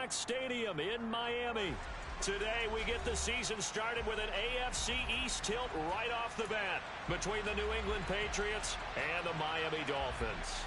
Fox Stadium in Miami. Today we get the season started with an AFC East tilt right off the bat between the New England Patriots and the Miami Dolphins.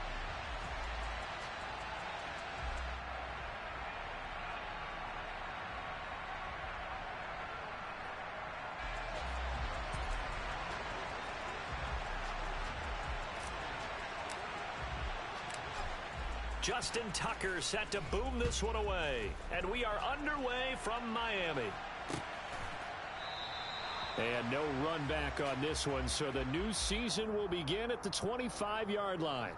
Justin Tucker set to boom this one away. And we are underway from Miami. And no run back on this one, so the new season will begin at the 25-yard line.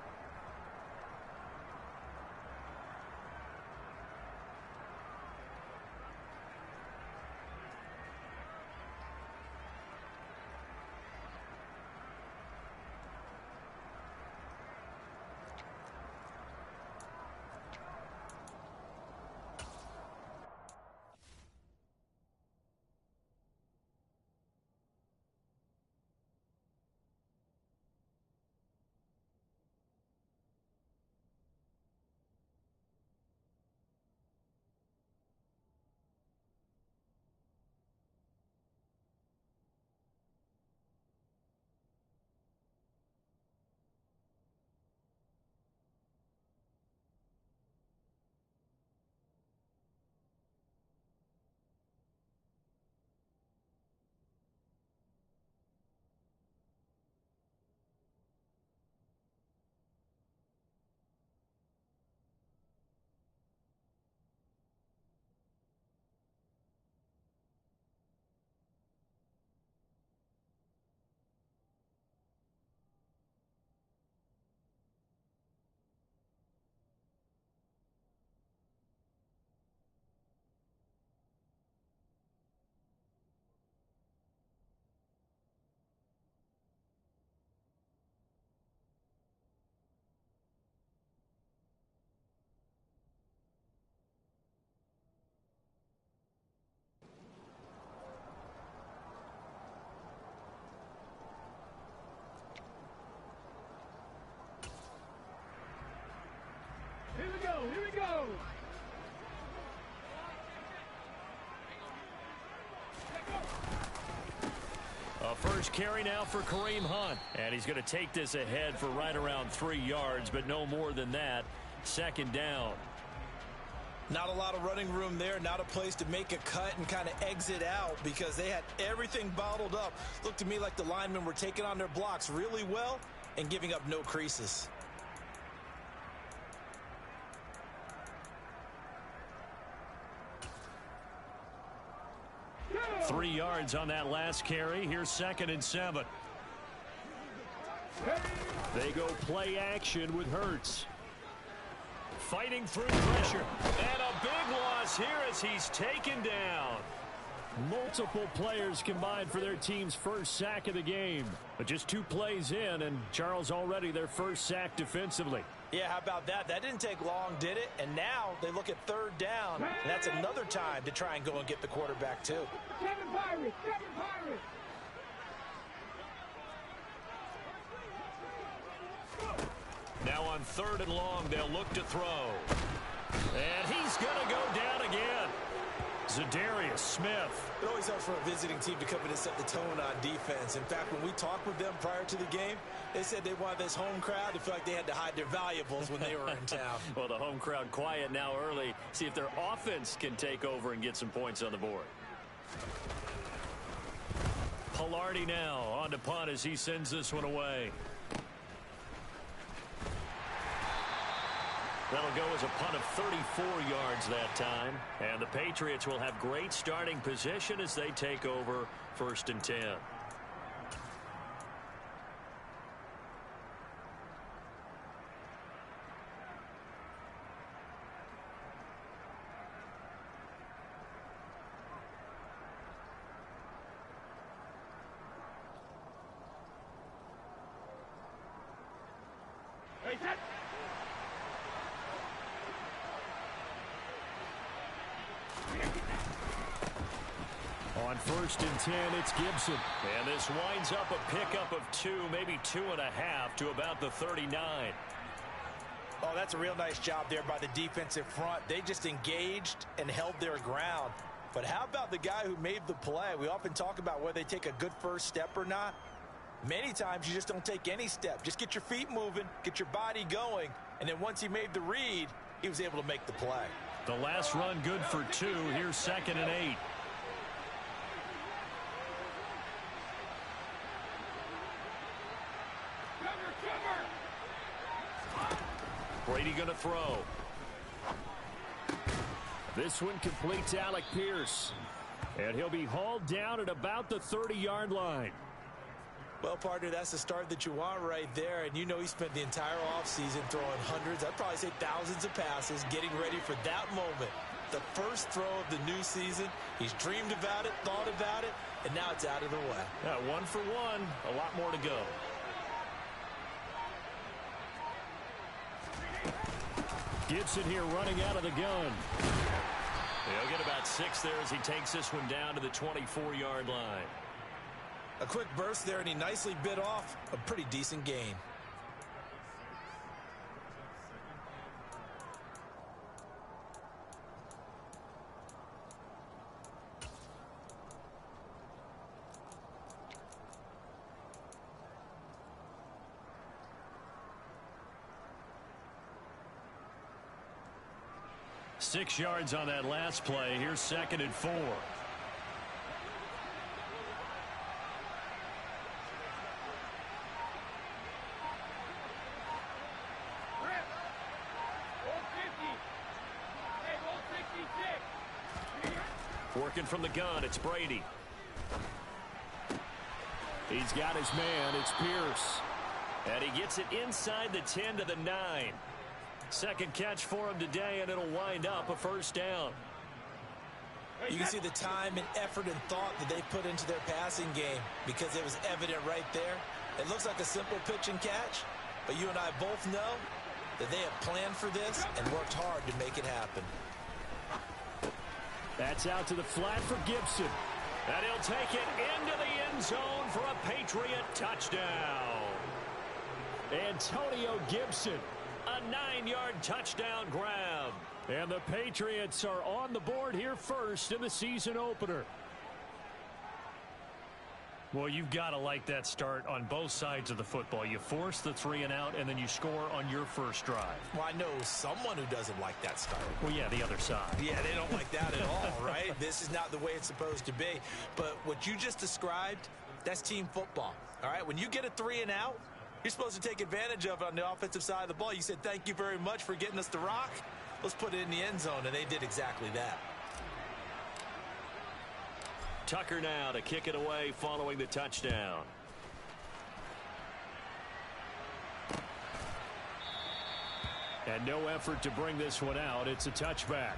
Here we go, here we go. A first carry now for Kareem Hunt. And he's going to take this ahead for right around 3 yards, but no more than that. Second down. Not a lot of running room there, not a place to make a cut and kind of exit out because they had everything bottled up. Looked to me like the linemen were taking on their blocks really well and giving up no creases. 3 yards on that last carry. Here's 2nd and 7. They go play action with Hurts. Fighting through pressure. And a big loss here as he's taken down. Multiple players combined for their team's first sack of the game. But just 2 plays in, and Charles already their first sack defensively. Yeah, how about that? That didn't take long, did it? And now they look at 3rd down, and that's another time to try and go and get the quarterback, too. Kevin Pirates, Kevin Pirates. Now on 3rd and long, they'll look to throw. And he's going to go down again. Zadarius Smith. It always helps for a visiting team to come in and set the tone on defense. In fact, when we talked with them prior to the game, they said they wanted this home crowd to feel like they had to hide their valuables when they were in town. Well, the home crowd quiet now early. See if their offense can take over and get some points on the board. Pilardi now on to punt as he sends this one away. That'll go as a punt of 34 yards that time. And the Patriots will have great starting position as they take over 1st and 10. On 1st and 10, it's Gibson. And this winds up a pickup of 2, maybe 2.5 to about the 39. Oh, that's a real nice job there by the defensive front. They just engaged and held their ground. But how about the guy who made the play? We often talk about whether they take a good first step or not. Many times you just don't take any step. Just get your feet moving, get your body going, and then once he made the read, he was able to make the play. The last run good for 2. Here's 2nd and 8. Brady going to throw. This one complete to Alec Pierce. And he'll be hauled down at about the 30-yard line. Well, partner, that's the start that you want right there. And you know he spent the entire offseason throwing hundreds, I'd probably say thousands of passes, getting ready for that moment. The first throw of the new season. He's dreamed about it, thought about it, and now it's out of the way. 1 for 1. A lot more to go. Gibson here running out of the gun. He'll get about 6 there as he takes this one down to the 24-yard line. A quick burst there, and he nicely bit off a pretty decent gain. Six yards on that last play. Here's 2nd and 4. Working from the gun, it's Brady. He's got his man, it's Pierce. And he gets it inside the 10 to the 9. Second catch for him today, and it'll wind up a first down. You can see the time and effort and thought that they put into their passing game because it was evident right there. It looks like a simple pitch and catch, but you and I both know that they have planned for this and worked hard to make it happen. That's out to the flat for Gibson. And he'll take it into the end zone for a Patriot touchdown. Antonio Gibson, a 9-yard touchdown grab. And the Patriots are on the board here first in the season opener. Well, you've got to like that start on both sides of the football. You force the 3 and out, and then you score on your first drive. Well, I know someone who doesn't like that start. Well, yeah, the other side. Yeah, they don't like that at all, right? This is not the way it's supposed to be. But what you just described, that's team football, all right? When you get a 3 and out, you're supposed to take advantage of it on the offensive side of the ball. You said, thank you very much for getting us the rock. Let's put it in the end zone, and they did exactly that. Tucker now to kick it away following the touchdown. And no effort to bring this one out. It's a touchback.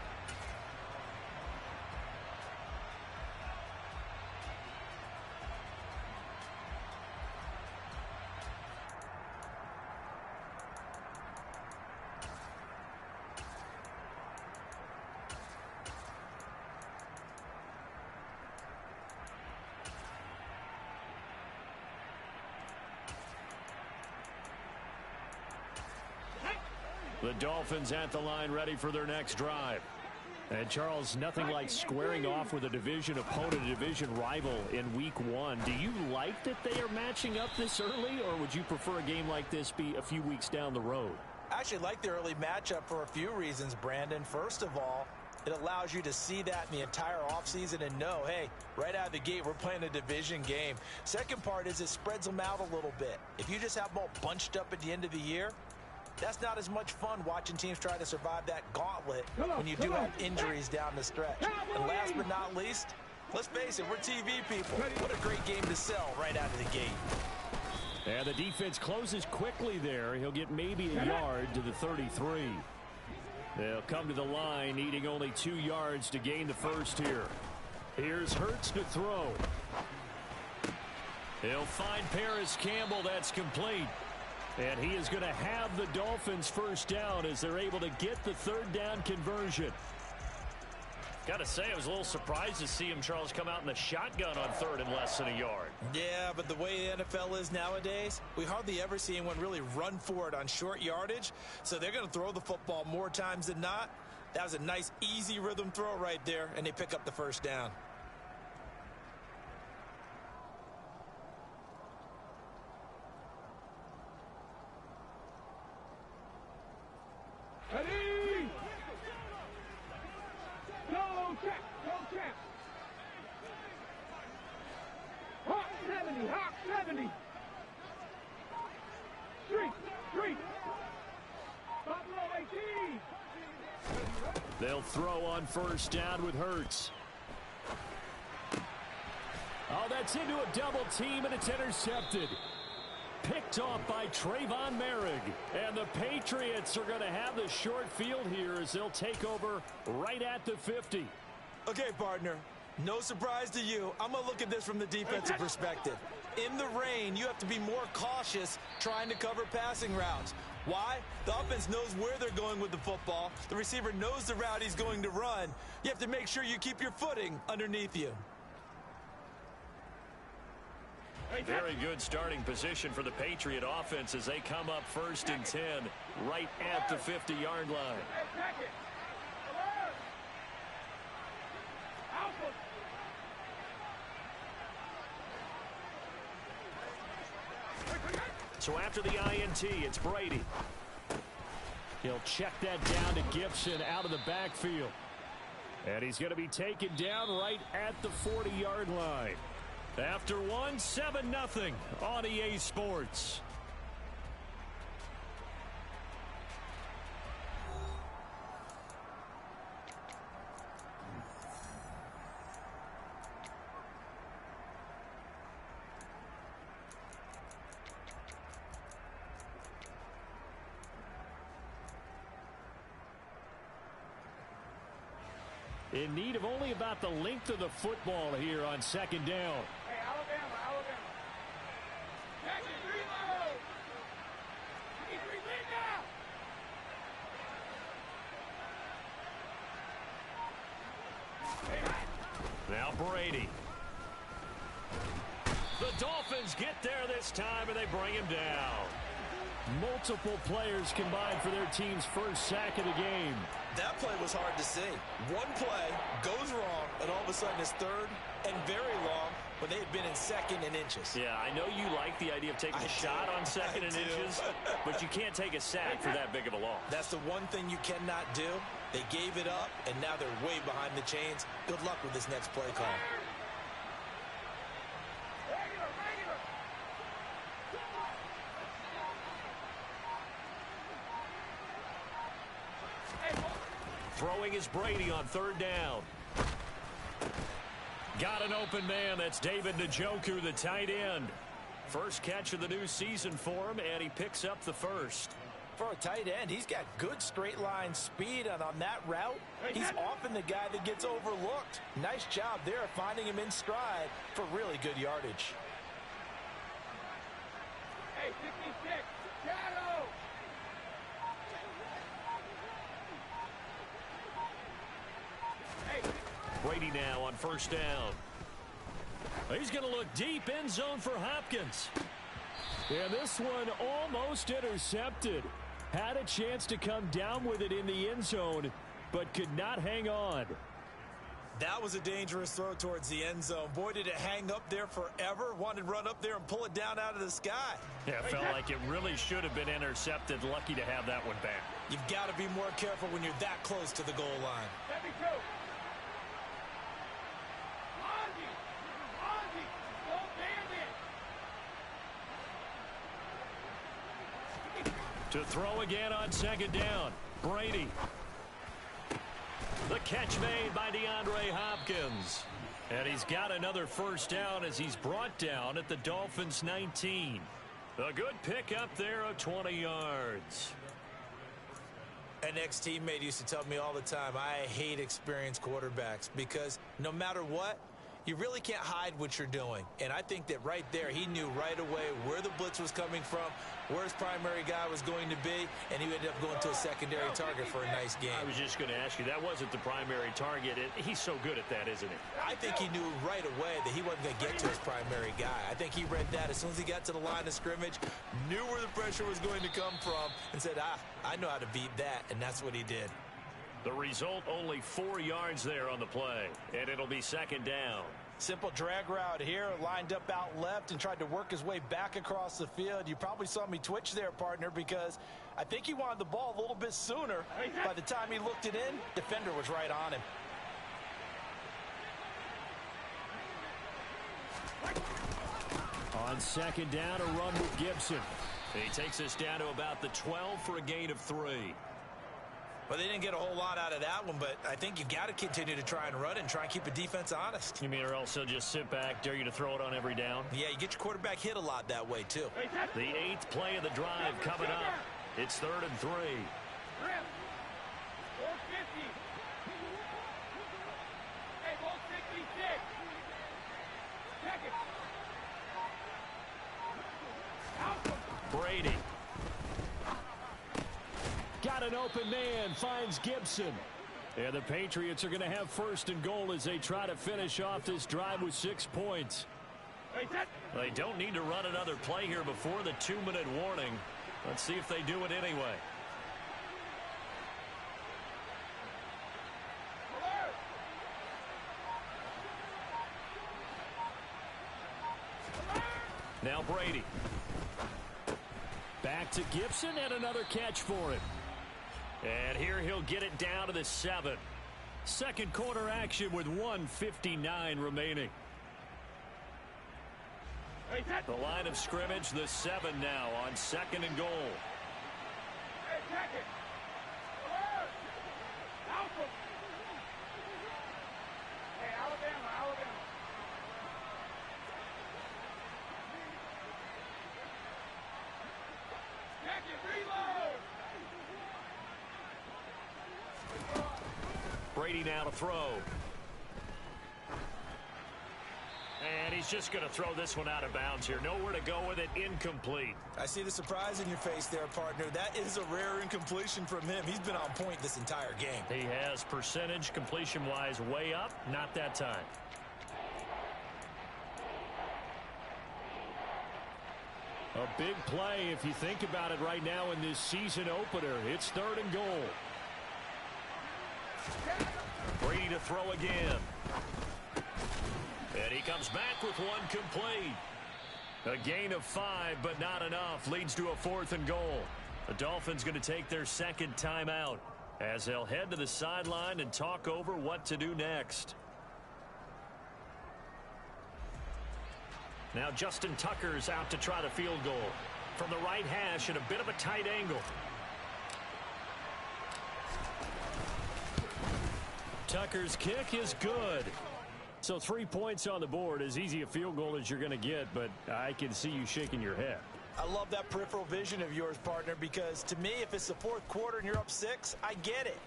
The Dolphins at the line ready for their next drive. And Charles, nothing like squaring off with a division opponent, a division rival in week 1. Do you like that they are matching up this early, or would you prefer a game like this be a few weeks down the road? I actually like the early matchup for a few reasons, Brandon. First of all, it allows you to see that in the entire offseason and know, hey, right out of the gate, we're playing a division game. Second part is it spreads them out a little bit. If you just have them all bunched up at the end of the year, that's not as much fun watching teams try to survive that gauntlet when you do have injuries down the stretch. And last but not least, let's face it, we're TV people. What a great game to sell right out of the gate. And the defense closes quickly there. He'll get maybe a yard to the 33. They'll come to the line needing only 2 yards to gain the first here. Here's Hurts to throw. He'll find Paris Campbell. That's complete. And he is going to have the Dolphins first down as they're able to get the third down conversion. Gotta say, I was a little surprised to see him, Charles, come out in the shotgun on third and less than a yard. Yeah, but the way the NFL is nowadays, we hardly ever see anyone really run for it on short yardage. So they're going to throw the football more times than not. That was a nice, easy rhythm throw right there, and they pick up the first down. Ready? Go, Cap! Go, Cap! Hawk 70! Hawk 70! Street! Buffalo 18! They'll throw on first down with Hurts. Oh, that's into a double team, and it's intercepted. Picked off by Trayvon Merrick. And the Patriots are going to have the short field here as they'll take over right at the 50. Okay, partner. No surprise to you. I'm going to look at this from the defensive perspective. In the rain, you have to be more cautious trying to cover passing routes. Why? The offense knows where they're going with the football. The receiver knows the route he's going to run. You have to make sure you keep your footing underneath you. Very good starting position for the Patriot offense as they come up first and 10 right at the 50-yard line. So after the INT, it's Brady. He'll check that down to Gibson out of the backfield. And he's going to be taken down right at the 40-yard line. After one, 7-0 on EA Sports. In need of only about the length of the football here on second down. Hey, Alabama. Back in reload. He's reloading now. Now Brady. The Dolphins get there this time, and they bring him down. Multiple players combined for their team's first sack of the game. That play was hard to see. One play goes wrong, and all of a sudden it's third and very long when they had been in second and inches. Yeah, I know you like the idea of taking a shot on second and inches, but you can't take a sack for that big of a loss. That's the one thing you cannot do. They gave it up, and now they're way behind the chains. Good luck with this next play call. Throwing is Brady on third down. Got an open man. That's David Njoku, the tight end. First catch of the new season for him, and he picks up the first. For a tight end, he's got good straight line speed, and on that route, he's often the guy that gets overlooked. Nice job there finding him in stride for really good yardage. Hey, 56. Shadow. Brady now on first down. He's going to look deep, end zone for Hopkins. And this one almost intercepted. Had a chance to come down with it in the end zone, but could not hang on. That was a dangerous throw towards the end zone. Boy, did it hang up there forever. Wanted to run up there and pull it down out of the sky. Yeah, it felt like it really should have been intercepted. Lucky to have that one back. You've got to be more careful when you're that close to the goal line. 72. To throw again on second down. Brady. The catch made by DeAndre Hopkins. And he's got another first down as he's brought down at the Dolphins' 19. A good pick up there of 20 yards. An ex-teammate used to tell me all the time, I hate experienced quarterbacks because no matter what, You really can't hide what you're doing. And I think that right there, he knew right away where the blitz was coming from, where his primary guy was going to be, and he ended up going to a secondary target for a nice game. I was just going to ask you, that wasn't the primary target. He's so good at that, isn't he? I think he knew right away that he wasn't going to get to his primary guy. I think he read that as soon as he got to the line of scrimmage, knew where the pressure was going to come from, and said, I know how to beat that, and that's what he did. The result, only 4 yards there on the play, and it'll be second down. Simple drag route here, lined up out left and tried to work his way back across the field. You probably saw me twitch there, partner, because I think he wanted the ball a little bit sooner. By the time he looked it in, defender was right on him. On second down, a run with Gibson. He takes us down to about the 12 for a gain of 3. Well, they didn't get a whole lot out of that one, but I think you got to continue to try and run and try and keep the defense honest. You mean or else they'll just sit back, dare you to throw it on every down? Yeah, you get your quarterback hit a lot that way, too. The 8th play of the drive coming up. It's 3rd and 3. 450. Hey, ball 66. Check it. Brady. Got an open man, finds Gibson. And the Patriots are going to have 1st and goal as they try to finish off this drive with 6 points. They don't need to run another play here before the 2-minute warning. Let's see if they do it anyway. Now Brady. Back to Gibson and another catch for him. And here he'll get it down to the 7. Second quarter action with 1:59 remaining. The line of scrimmage, the 7 now on 2nd and goal. Hey, check it. Hey, Alabama. Check it, reload. Brady now to throw. And he's just going to throw this one out of bounds here. Nowhere to go with it. Incomplete. I see the surprise in your face there, partner. That is a rare incompletion from him. He's been on point this entire game. He has percentage completion-wise way up. Not that time. A big play if you think about it right now in this season opener. It's 3rd and goal. Brady to throw again. And he comes back with one complete. A gain of 5, but not enough. Leads to a 4th and goal. The Dolphins going to take their 2nd timeout as they'll head to the sideline and talk over what to do next. Now Justin Tucker's out to try the field goal. From the right hash at a bit of a tight angle. Tucker's kick is good. So 3 points on the board, as easy a field goal as you're going to get, but I can see you shaking your head. I love that peripheral vision of yours, partner, because to me, if it's the 4th quarter and you're up 6, I get it.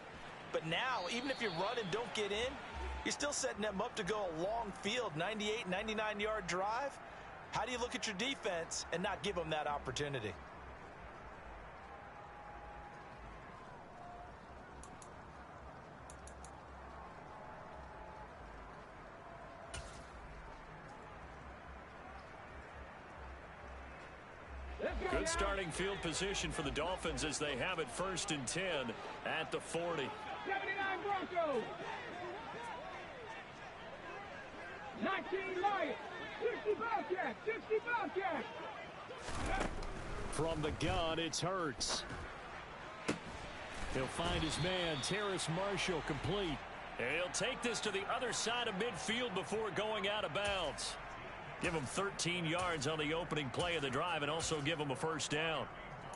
But now, even if you run and don't get in, you're still setting them up to go a long field, 98, 99-yard drive. How do you look at your defense and not give them that opportunity? Good starting field position for the Dolphins as they have it 1st and 10 at the 40. 79 Broncos. 19 Lions. 60 Bobcats. 60 Bobcats. From the gun, it's Hurts. He'll find his man, Terrace Marshall, complete. And he'll take this to the other side of midfield before going out of bounds. Give him 13 yards on the opening play of the drive and also give him a 1st down.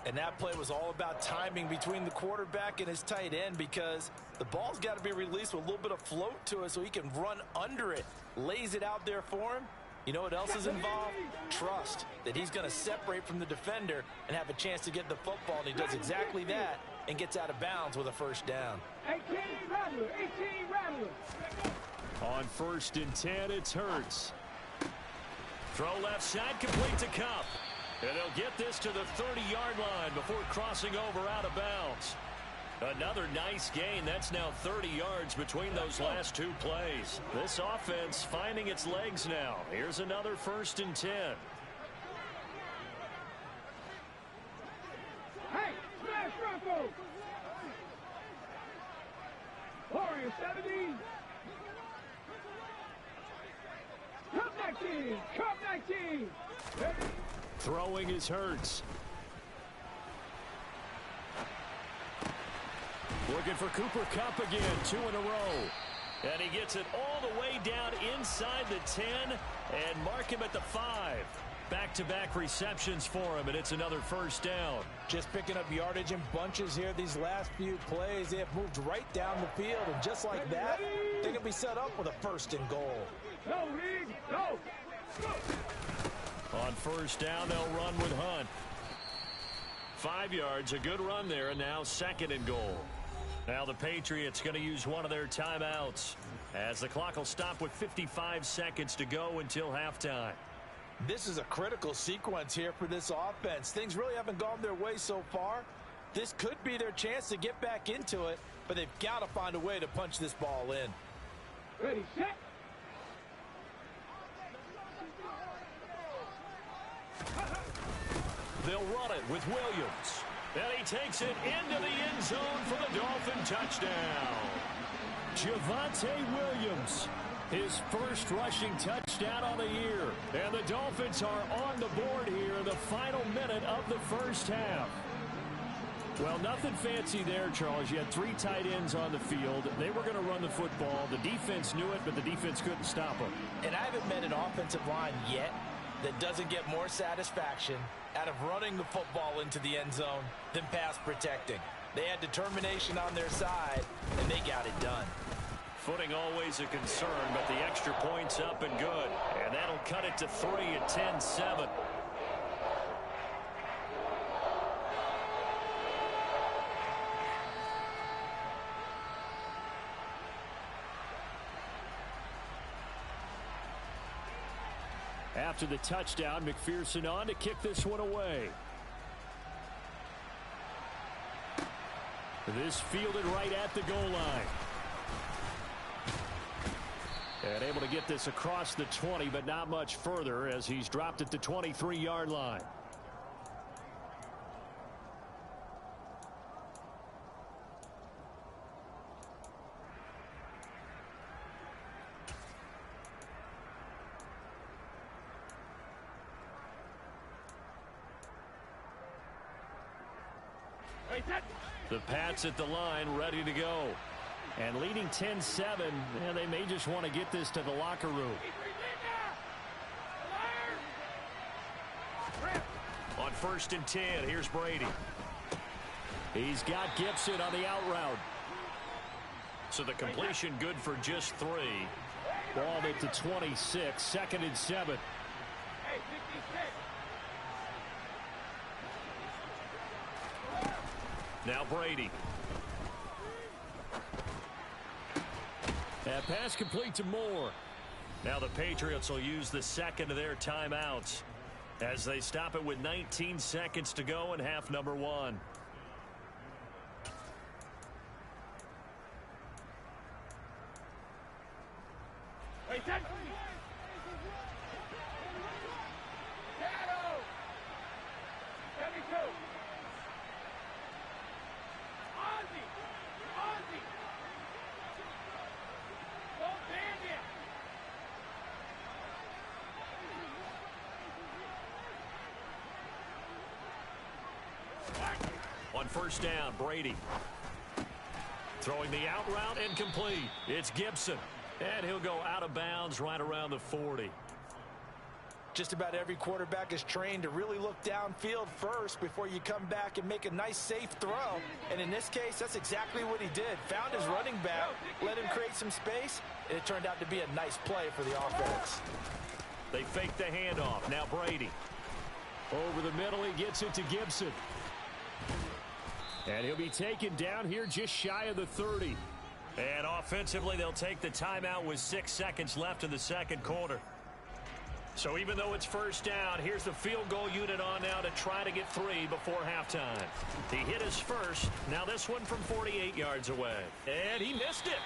And that play was all about timing between the quarterback and his tight end, because the ball's got to be released with a little bit of float to it so he can run under it. Lays it out there for him. You know what else is involved? Trust that he's going to separate from the defender and have a chance to get the football, and he does exactly that and gets out of bounds with a 1st down. 18 Rattler. 18 Rattler. On On 1st and 10, it's Hurts. Throw left side, complete to Kupp. And he'll get this to the 30-yard line before crossing over out of bounds. Another nice gain. That's now 30 yards between those last two plays. This offense finding its legs now. Here's another 1st and 10. Hey, smash Bronco! Warrior 70. Cup 19! Cup 19! Throwing is Hurts. Looking for Cooper Kupp again, 2 in a row. And he gets it all the way down inside the 10 and mark him at the 5. Back-to-back receptions for him, and it's another 1st down. Just picking up yardage in bunches here these last few plays. They have moved right down the field, and just like that, they can be set up with a 1st and goal. Go, Reed! Go! On 1st down, they'll run with Hunt. 5 yards, a good run there, and now 2nd and goal. Now the Patriots going to use one of their timeouts as the clock will stop with 55 seconds to go until halftime. This is a critical sequence here for this offense. Things really haven't gone their way so far. This could be their chance to get back into it, but they've got to find a way to punch this ball in. Ready, set! They'll run it with Williams. And he takes it into the end zone for the Dolphin touchdown. Javonte Williams, his 1st rushing touchdown on the year. And the Dolphins are on the board here in the final minute of the 1st half. Well, nothing fancy there, Charles. You had 3 tight ends on the field. They were going to run the football. The defense knew it, but the defense couldn't stop them. And I haven't met an offensive line yet that doesn't get more satisfaction out of running the football into the end zone than pass protecting. They had determination on their side, and they got it done. Footing always a concern, but the extra point's up and good. And that'll cut it to 3 at 10-7. After the touchdown, McPherson on to kick this one away. This fielded right at the goal line. And able to get this across the 20, but not much further as he's dropped at the 23-yard line. The Pats at the line, ready to go. And leading 10-7, and they may just want to get this to the locker room. On 1st and 10, here's Brady. He's got Gibson on the out route. So the completion good for just 3. Ball at the 26, 2nd and 7. Now Brady. That pass complete to Moore. Now the Patriots will use the 2nd of their timeouts as they stop it with 19 seconds to go in half number 1. On 1st down, Brady. Throwing the out route incomplete. It's Gibson. And he'll go out of bounds right around the 40. Just about every quarterback is trained to really look downfield first before you come back and make a nice safe throw. And in this case, that's exactly what he did. Found his running back, let him create some space, and it turned out to be a nice play for the offense. They fake the handoff. Now Brady. Over the middle, he gets it to Gibson. And he'll be taken down here just shy of the 30. And offensively, they'll take the timeout with 6 seconds left in the second quarter. So even though it's first down, here's the field goal unit on now to try to get 3 before halftime. He hit his first. Now this one from 48 yards away. And he missed it.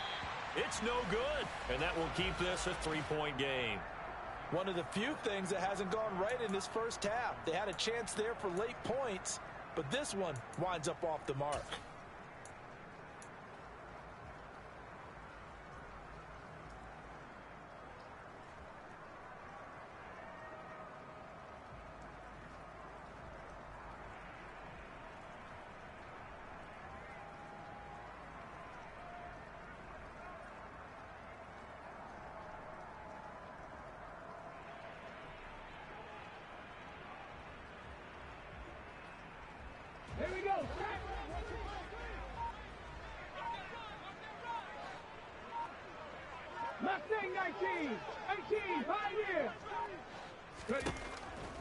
It's no good. And that will keep this a 3-point game. One of the few things that hasn't gone right in this first half. They had a chance there for late points, but this one winds up off the mark. Here we go. Mustang 19, 18, Pioneer. Ready.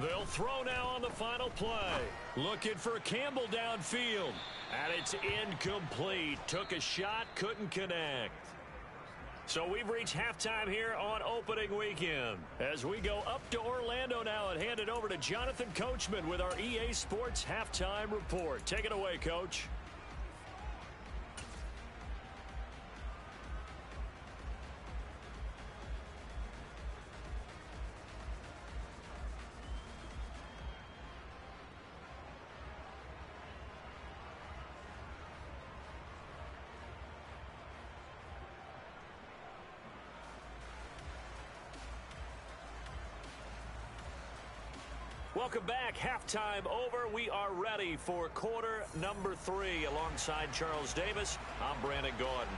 They'll throw now on the final play. Looking for Campbell downfield. And it's incomplete. Took a shot, couldn't connect. So we've reached halftime here on opening weekend. As we go up to Orlando now and hand it over to Jonathan Coachman with our EA Sports Halftime Report. Take it away, Coach. Welcome back. Halftime over. We are ready for quarter number 3. Alongside Charles Davis, I'm Brandon Gordon.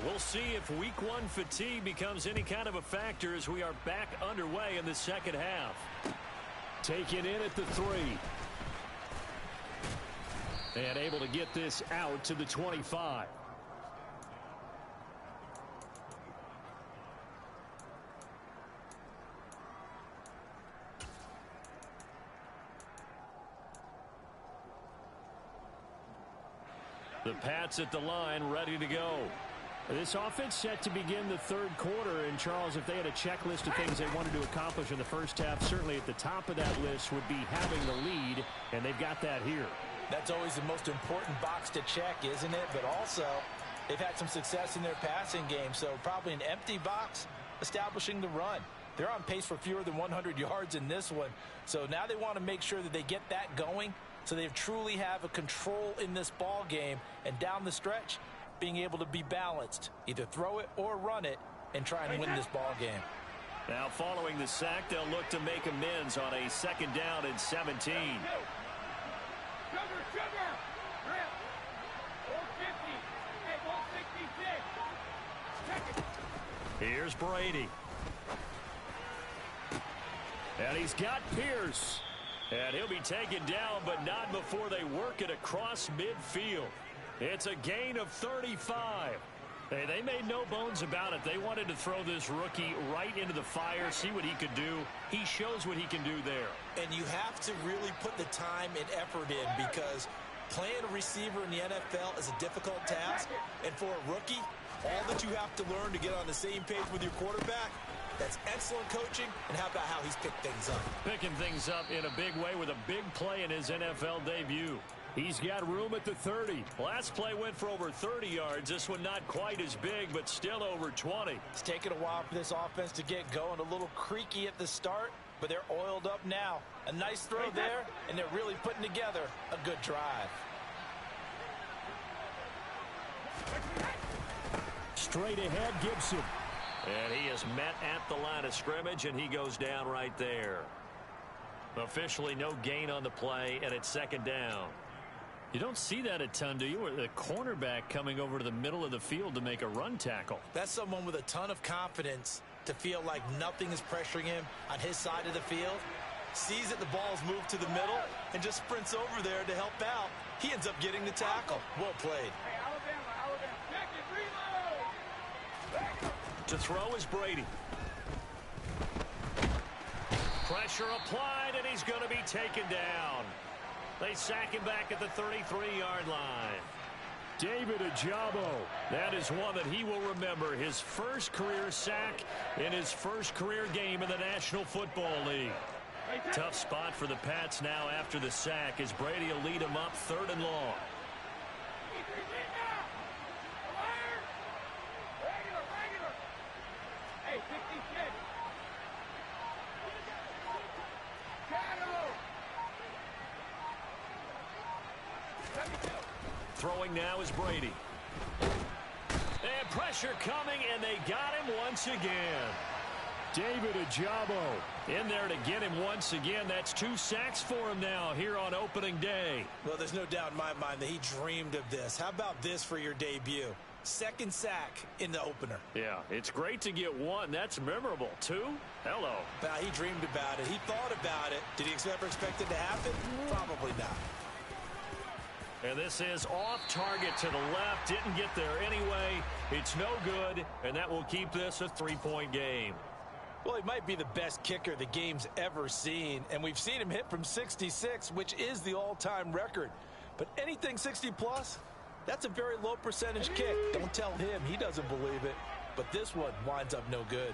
We'll see if week 1 fatigue becomes any kind of a factor as we are back underway in the second half. Taken in at the 3. And able to get this out to the 25. The Pats at the line, ready to go. This offense set to begin the third quarter. And, Charles, if they had a checklist of things they wanted to accomplish in the first half, certainly at the top of that list would be having the lead, and they've got that here. That's always the most important box to check, isn't it? But also, they've had some success in their passing game, so probably an empty box establishing the run. They're on pace for fewer than 100 yards in this one, so now they want to make sure that they get that going so they truly have a control in this ball game, and down the stretch, being able to be balanced, either throw it or run it, and try and win this ball game. Now, following the sack, they'll look to make amends on a second down and 17. Sugar. 450. Hey, 166. Check it. Here's Brady. And he's got Pierce. And he'll be taken down, but not before they work it across midfield. It's a gain of 35. Hey, they made no bones about it. They wanted to throw this rookie right into the fire, see what he could do. He shows what he can do there. And you have to really put the time and effort in, because playing a receiver in the NFL is a difficult task. And for a rookie, all that you have to learn to get on the same page with your quarterback, that's excellent coaching. And how about how he's picked things up? Picking things up in a big way with a big play in his NFL debut. He's got room at the 30. Last play went for over 30 yards. This one not quite as big, but still over 20. It's taken a while for this offense to get going. A little creaky at the start, but they're oiled up now. A nice throw there, and they're really putting together a good drive. Straight ahead, Gibson. And he is met at the line of scrimmage, and he goes down right there. Officially no gain on the play, and it's second down. You don't see that a ton, do you? Or the cornerback coming over to the middle of the field to make a run tackle. That's someone with a ton of confidence to feel like nothing is pressuring him on his side of the field. Sees that the ball's moved to the middle and just sprints over there to help out. He ends up getting the tackle. Well played. Hey, Alabama. Check it, reload. To throw is Brady. Pressure applied, and he's going to be taken down. They sack him back at the 33-yard line. David Ojabo, that is one that he will remember. His first career sack in his first career game in the National Football League. Tough spot for the Pats now after the sack as Brady will lead them up 3rd and long. Throwing now is Brady. And pressure coming, and they got him once again. David Ojabo in there to get him once again. That's 2 sacks for him now here on opening day. Well, there's no doubt in my mind that he dreamed of this. How about this for your debut? 2nd sack in the opener. Yeah, it's great to get 1. That's memorable. 2? Hello. He dreamed about it. He thought about it. Did he ever expect it to happen? Probably not. And this is off target to the left. Didn't get there anyway. It's no good, and that will keep this a 3-point game. Well, he might be the best kicker the game's ever seen, and we've seen him hit from 66, which is the all-time record. But anything 60-plus, that's a very low percentage kick. Don't tell him he doesn't believe it, but this one winds up no good.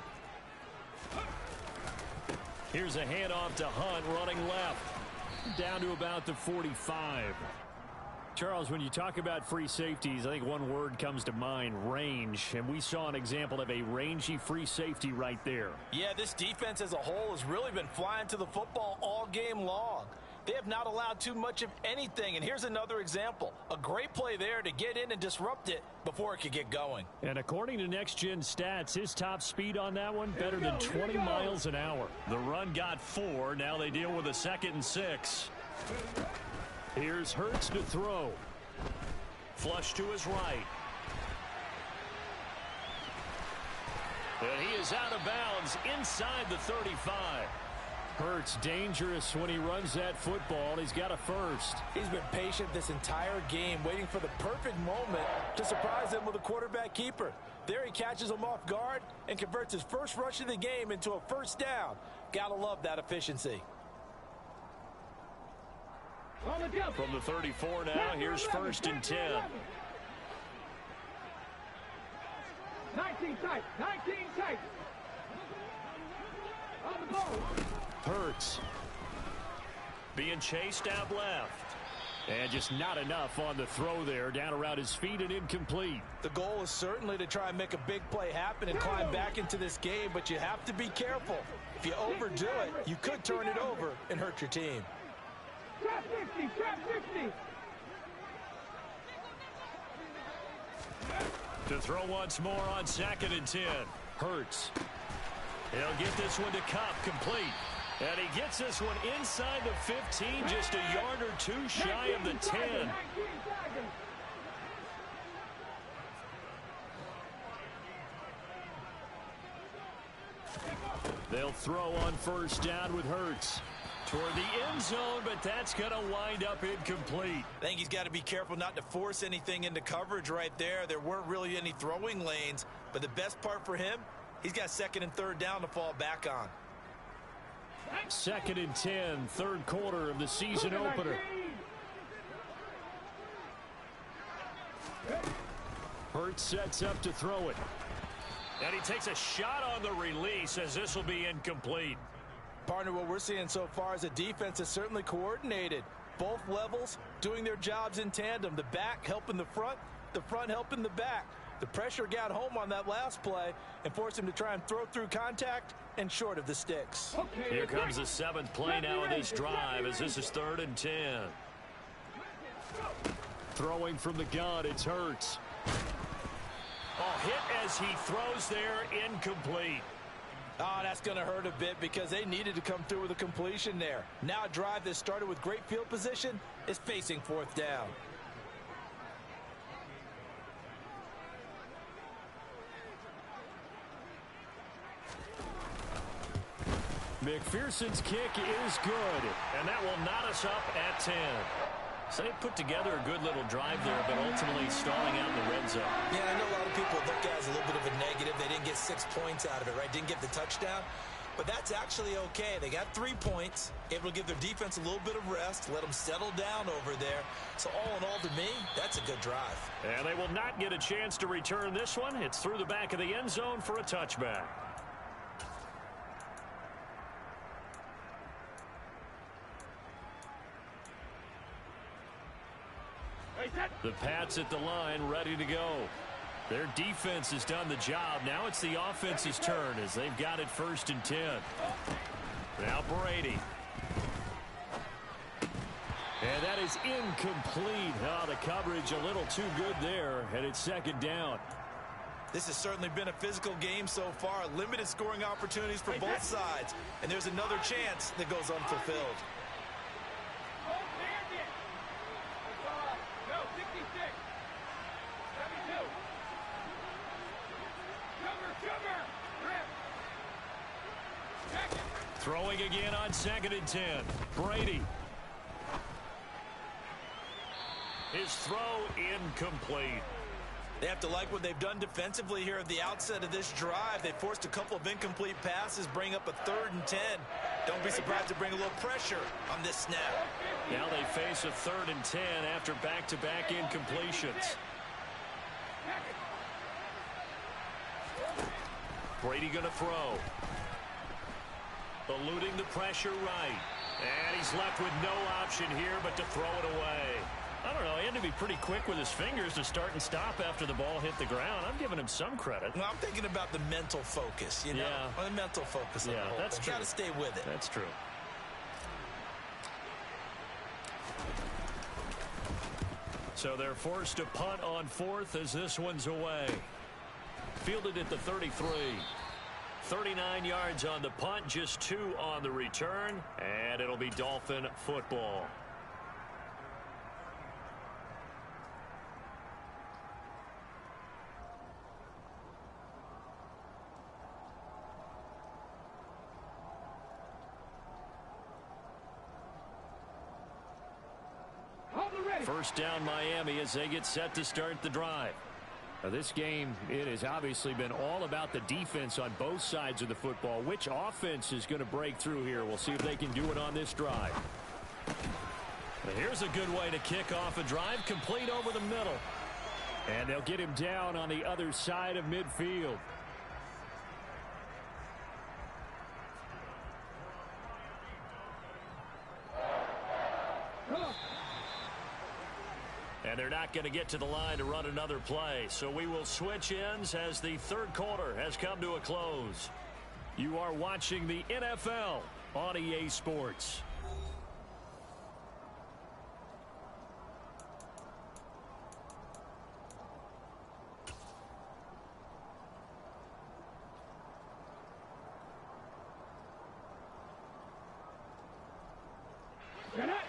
Here's a handoff to Hunt running left. Down to about the 45. Charles, when you talk about free safeties, I think one word comes to mind, range. And we saw an example of a rangy free safety right there. Yeah, this defense as a whole has really been flying to the football all game long. They have not allowed too much of anything. And here's another example. A great play there to get in and disrupt it before it could get going. And according to Next Gen Stats, his top speed on that one, better than 20 miles an hour. The run got 4. Now they deal with a 2nd and 6. Here's Hurts to throw. Flush to his right. And he is out of bounds inside the 35. Hurts dangerous when he runs that football. He's got a first. He's been patient this entire game, waiting for the perfect moment to surprise him with a quarterback keeper. There he catches him off guard and converts his first rush of the game into a first down. Gotta love that efficiency. From the 34 now, here's 1st and 10. 19 tight, 19 tight. On the ball. Hurts being chased out left. And just not enough on the throw there. Down around his feet and incomplete. The goal is certainly to try and make a big play happen and climb back into this game, but you have to be careful. If you overdo it, you could turn it over and hurt your team. Trap 50, trap 50. To throw once more on 2nd and 10. Hurts. He'll get this one to Cup, complete. And he gets this one inside the 15, just a yard or 2 shy of the 10. They'll throw on 1st down with Hurts. Toward the end zone, but that's going to wind up incomplete. I think he's got to be careful not to force anything into coverage right there. There weren't really any throwing lanes, but the best part for him, he's got 2nd and 3rd down to fall back on. 2nd and 10, 3rd quarter of the season opener. Hurts sets up to throw it. And he takes a shot on the release as this will be incomplete. Partner, what we're seeing so far is a defense is certainly coordinated. Both levels doing their jobs in tandem. The back helping the front helping the back. The pressure got home on that last play and forced him to try and throw through contact and short of the sticks. Here comes the 7th play now of this drive as this is 3rd and 10. Throwing from the gun, it's Hurts. Oh, hit as he throws there, incomplete. Oh, that's going to hurt a bit because they needed to come through with a completion there. Now a drive that started with great field position is facing 4th down. McPherson's kick is good, and that will knot us up at 10. So they put together a good little drive there, but ultimately stalling out in the red zone. Yeah, I know a lot of people look at it as a little bit of a negative. They didn't get 6 points out of it, right? Didn't get the touchdown. but that's actually okay. They got 3 points, able to give their defense a little bit of rest, let them settle down over there. So all in all, to me, that's a good drive. And they will not get a chance to return this one. It's through the back of the end zone for a touchback. The Pats at the line, ready to go. Their defense has done the job. Now it's the offense's turn as they've got it 1st and 10. Now Brady. And that is incomplete. Oh, the coverage a little too good there, and it's 2nd down. This has certainly been a physical game so far. Limited scoring opportunities for both sides. And there's another chance that goes unfulfilled. Throwing again on 2nd and 10. Brady. His throw incomplete. They have to like what they've done defensively here at the outset of this drive. They forced a couple of incomplete passes, bring up a 3rd and 10. Don't be surprised to bring a little pressure on this snap. Now they face a 3rd and 10 after back-to-back incompletions. Brady going to throw. Eluding the pressure right. And he's left with no option here but to throw it away. I don't know. He had to be pretty quick with his fingers to start and stop after the ball hit the ground. I'm giving him some credit. Well, I'm thinking about the mental focus, you know. Yeah. The mental focus. Yeah, that's true. Got to stay with it. That's true. So they're forced to punt on 4th as this one's away. Fielded at the 33. 39 yards on the punt, just 2 on the return, and it'll be Dolphin football. First down Miami as they get set to start the drive. Now this game, it has obviously been all about the defense on both sides of the football. Which offense is going to break through here? We'll see if they can do it on this drive. Now here's a good way to kick off a drive, complete over the middle. And they'll get him down on the other side of midfield. And they're not going to get to the line to run another play. So we will switch ends as the 3rd quarter has come to a close. You are watching the NFL on EA Sports.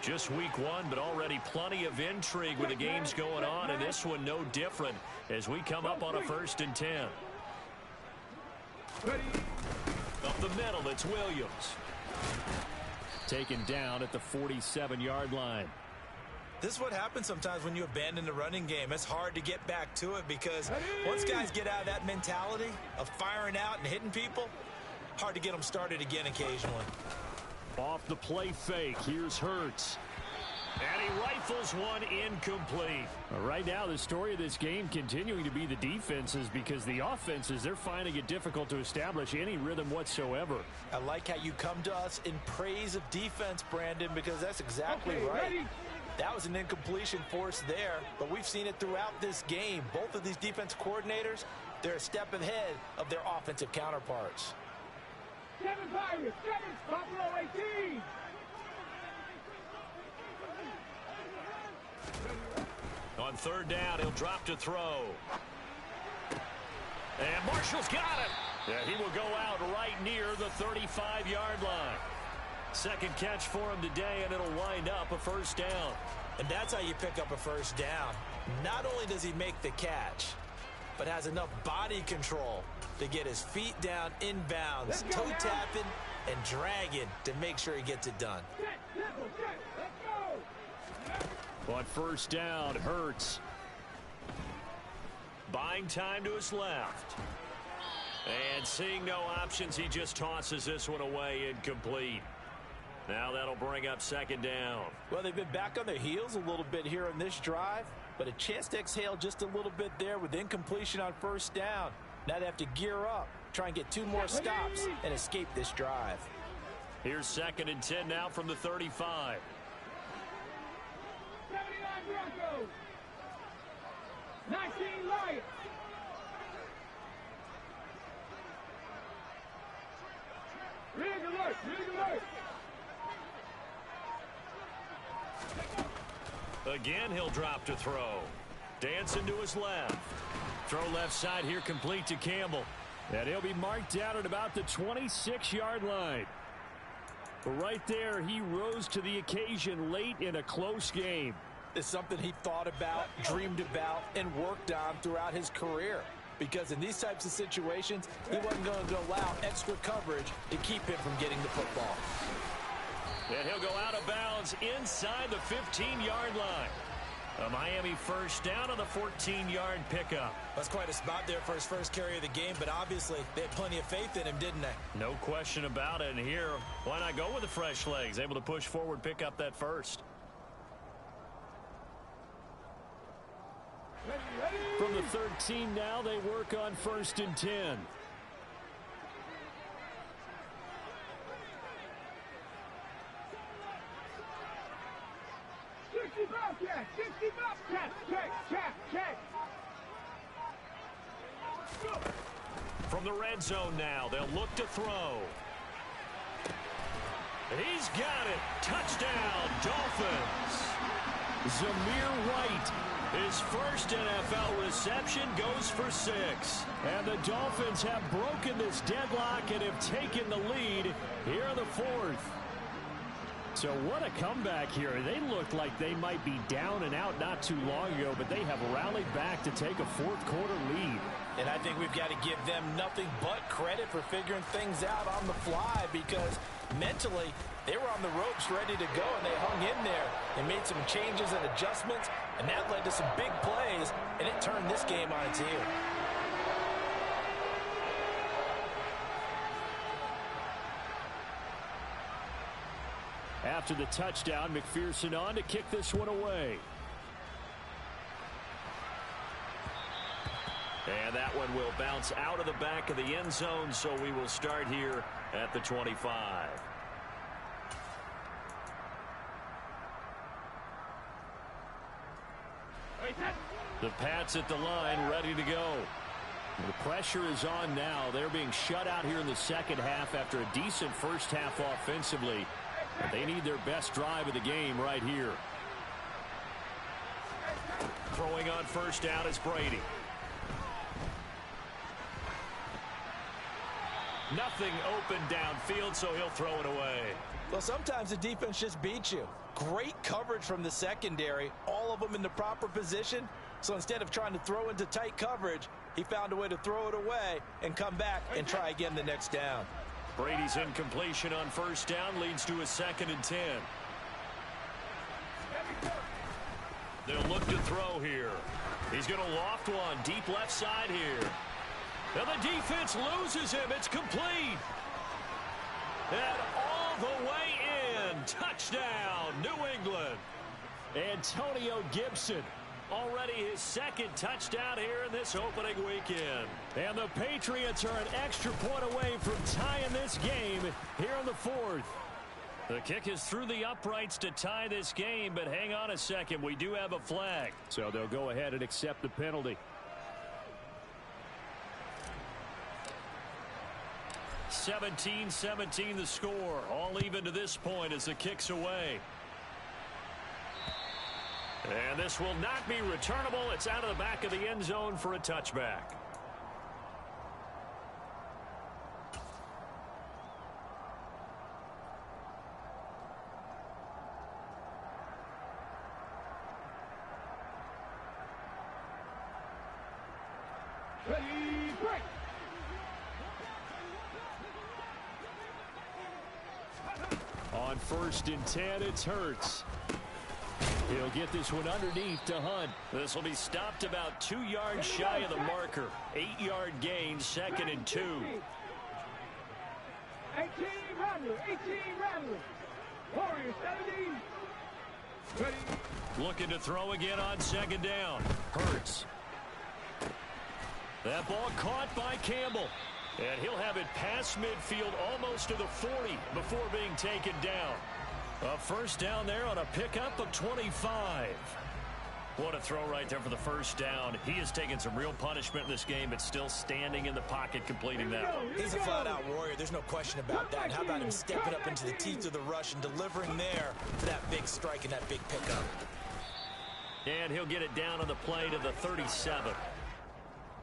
Just week 1, but already plenty of intrigue with the games going on, and this one no different as we come up on a 1st and 10. Up the middle, it's Williams. Taken down at the 47-yard line. This is what happens sometimes when you abandon the running game. It's hard to get back to it because once guys get out of that mentality of firing out and hitting people, hard to get them started again occasionally. Off the play fake, here's Hurts. And he rifles one incomplete. Right now, the story of this game continuing to be the defenses because the offenses, they're finding it difficult to establish any rhythm whatsoever. I like how you come to us in praise of defense, Brandon, because that's exactly right. That was an incompletion forced there, but we've seen it throughout this game. Both of these defense coordinators, they're a step ahead of their offensive counterparts. 7 Pirates, 7 Buffalo 18. On 3rd down, he'll drop to throw. And Marshall's got it. Yeah, he will go out right near the 35-yard line. 2nd catch for him today, and it'll wind up a 1st down. And that's how you pick up a 1st down. Not only does he make the catch, but has enough body control to get his feet down inbounds, toe tapping and dragging to make sure he gets it done. On 1st down, Hurts. Buying time to his left. And seeing no options, he just tosses this one away incomplete. Now that'll bring up second down. Well, they've been back on their heels a little bit here on this drive, but a chance to exhale just a little bit there with incompletion on first down. Now they have to gear up, try and get 2 more stops, and escape this drive. Here's 2nd and 10 now from the 35. 79 Broncos. 19 Lions. Rig alert, rig alert. Again, he'll drop to throw. Dancing to his left. Throw left side here, complete to Campbell. And he'll be marked down at about the 26-yard line. But right there, he rose to the occasion late in a close game. It's something he thought about, dreamed about, and worked on throughout his career. Because in these types of situations, he wasn't going to allow extra coverage to keep him from getting the football. And he'll go out of bounds inside the 15-yard line. A Miami first down on the 14-yard pickup. That's quite a spot there for his first carry of the game, but obviously they had plenty of faith in him, didn't they? No question about it. And here, why not go with the fresh legs? Able to push forward, pick up that first. From the 13 now, they work on 1st and 10. 60 Bobcats, 60 Bobcats, check. From the red zone now, they'll look to throw. He's got it. Touchdown, Dolphins. Zamir White, his first NFL reception, goes for 6. And the Dolphins have broken this deadlock and have taken the lead here in the 4th. So what a comeback here. They looked like they might be down and out not too long ago, but they have rallied back to take a 4th quarter lead. And I think we've got to give them nothing but credit for figuring things out on the fly, because mentally they were on the ropes ready to go, and they hung in there and made some changes and adjustments, and that led to some big plays, and it turned this game on its ear. After the touchdown, McPherson on to kick this one away. And that one will bounce out of the back of the end zone, so we will start here at the 25. The Pats at the line, ready to go. The pressure is on now. They're being shut out here in the second half after a decent first half offensively. But they need their best drive of the game right here. Throwing on first down is Brady. Nothing open downfield, so he'll throw it away. Well, sometimes the defense just beats you. Great coverage from the secondary, all of them in the proper position. So instead of trying to throw into tight coverage, he found a way to throw it away and come back and try again the next down. Brady's incompletion on first down leads to a 2nd and 10. They'll look to throw here. He's going to loft one deep left side here. Now the defense loses him. It's complete. And all the way in. Touchdown, New England. Antonio Gibson. Already his 2nd touchdown here in this opening weekend. And the Patriots are an extra point away from tying this game here in the 4th. The kick is through the uprights to tie this game, but hang on a second. We do have a flag. So they'll go ahead and accept the penalty. 17-17 the score. All even to this point as the kick's away. And this will not be returnable. It's out of the back of the end zone for a touchback. Ready, break. On 1st and 10, it's Hurts. He'll get this one underneath to Hunt. This will be stopped about 2 yards shy of the marker. 8-yard gain, 2nd and 2. 18 Rattler, 18 Rattler. Warriors 17. Ready. Looking to throw again on 2nd down. Hurts. That ball caught by Campbell. And he'll have it past midfield almost to the 40 before being taken down. A first down there on a pickup of 25. What a throw right there for the first down. He has taken some real punishment in this game, but still standing in the pocket completing that. He's a flat-out warrior. There's no question about that. And how about him stepping up into the teeth of the rush and delivering there for that big strike and that big pickup. And he'll get it down on the play to the 37.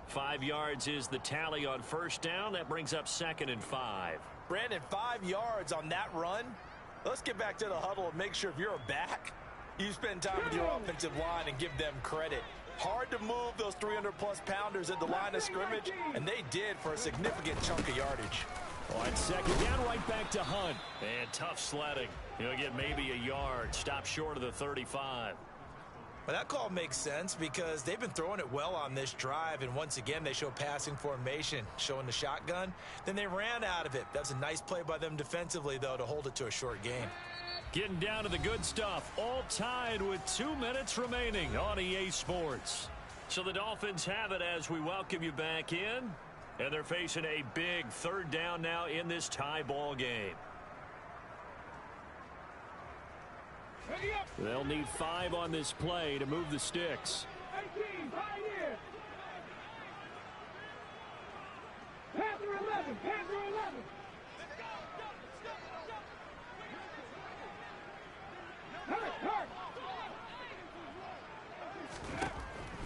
5 yards is the tally on first down. That brings up 2nd and 5. Brandon, 5 yards on that run. Let's get back to the huddle and make sure if you're a back, you spend time with your offensive line and give them credit. Hard to move those 300-plus pounders at the line of scrimmage, and they did for a significant chunk of yardage. On 2nd down, right back to Hunt. And tough sledding. He'll get maybe a yard. Stop short of the 35. Well, that call makes sense because they've been throwing it well on this drive, and once again, they show passing formation, showing the shotgun. Then they ran out of it. That's a nice play by them defensively, though, to hold it to a short gain. Getting down to the good stuff. All tied with 2 minutes remaining on EA Sports. So the Dolphins have it as we welcome you back in. And they're facing a big 3rd down now in this tie ball game. They'll need 5 on this play to move the sticks. 18, Pioneer. Panther 11, Panther 11. Hurt.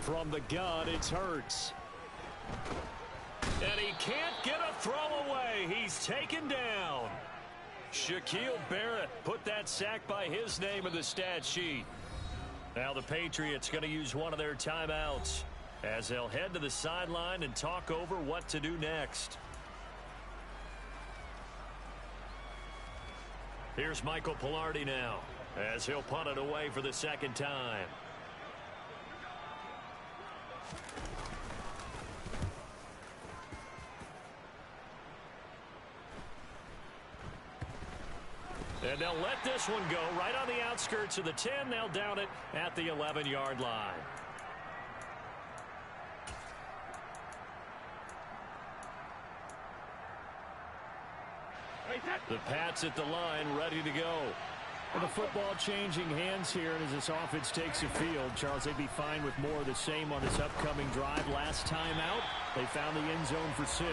From the gun, it's Hurts. And he can't get a throw away. He's taken down. Shaquille Barrett put that sack by his name in the stat sheet. Now the Patriots going to use one of their timeouts as they'll head to the sideline and talk over what to do next. Here's Michael Pilardi now as he'll punt it away for the 2nd time. And they'll let this one go right on the outskirts of the 10. They'll down it at the 11-yard line. The Pats at the line, ready to go. And the football changing hands here, and as this offense takes the field, Charles, they'd be fine with more of the same on this upcoming drive. Last time out, they found the end zone for 6.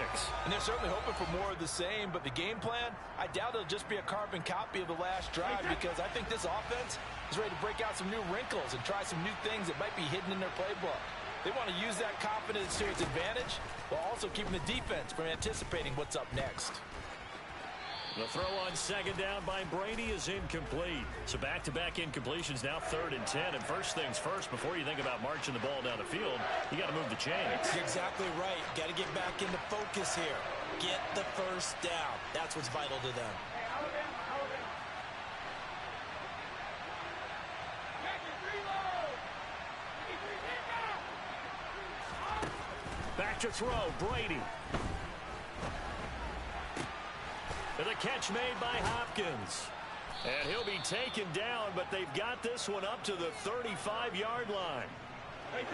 And they're certainly hoping for more of the same, but the game plan, I doubt it'll just be a carbon copy of the last drive because I think this offense is ready to break out some new wrinkles and try some new things that might be hidden in their playbook. They want to use that confidence to its advantage while also keeping the defense from anticipating what's up next. The throw on 2nd down by Brady is incomplete. So back-to-back incompletions, now 3rd and 10. And first things first, before you think about marching the ball down the field, you got to move the chains. You're exactly right. Got to get back into focus here. Get the first down. That's what's vital to them. Back to throw, Brady. The catch made by Hopkins. And he'll be taken down, but they've got this one up to the 35-yard line.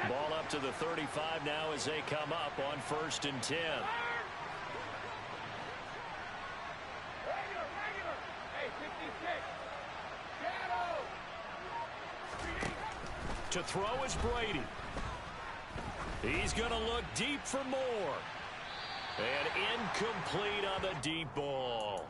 Ball up to the 35 now as they come up on 1st and 10. To throw is Brady. He's going to look deep for more. And incomplete on the deep ball.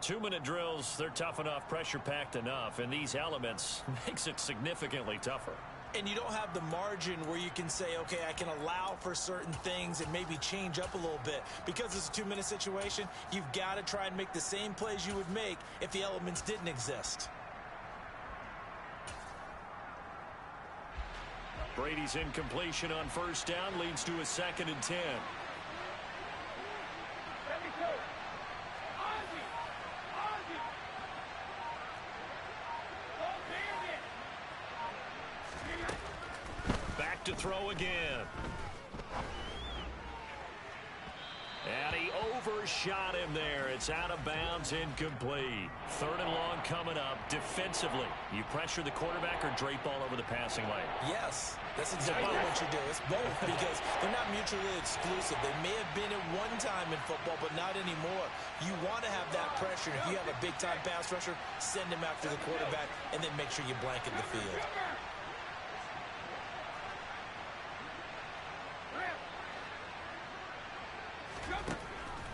2-minute drills, they're tough enough, pressure-packed enough, and these elements makes it significantly tougher. And you don't have the margin where you can say, okay, I can allow for certain things and maybe change up a little bit. Because it's a 2-minute situation, you've got to try and make the same plays you would make if the elements didn't exist. Brady's incompletion on 1st down leads to a 2nd and 10. back to throw again. And he overshot him there. It's out of bounds, incomplete. 3rd and long coming up. Defensively, you pressure the quarterback or drape all over the passing lane? Yes, that's exactly what you do. It's both because they're not mutually exclusive. They may have been at one time in football, but not anymore. You want to have that pressure. If you have a big-time pass rusher, send him after the quarterback, and then make sure you blanket the field.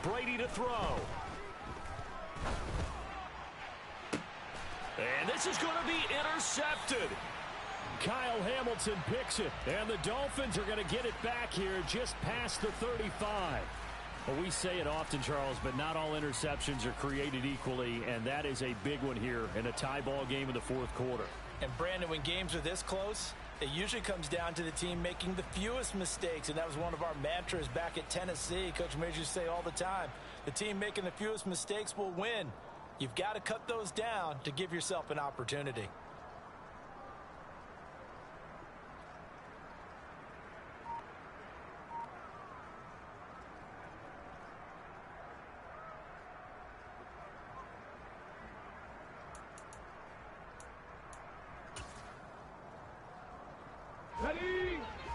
Brady to throw. And this is going to be intercepted. Kyle Hamilton picks it, and the Dolphins are going to get it back here just past the 35. Well, we say it often, Charles, but not all interceptions are created equally, and that is a big one here in a tie ball game in the 4th quarter. And, Brandon, when games are this close, it usually comes down to the team making the fewest mistakes, and that was one of our mantras back at Tennessee. Coach Mears used to say all the time, the team making the fewest mistakes will win. You've got to cut those down to give yourself an opportunity.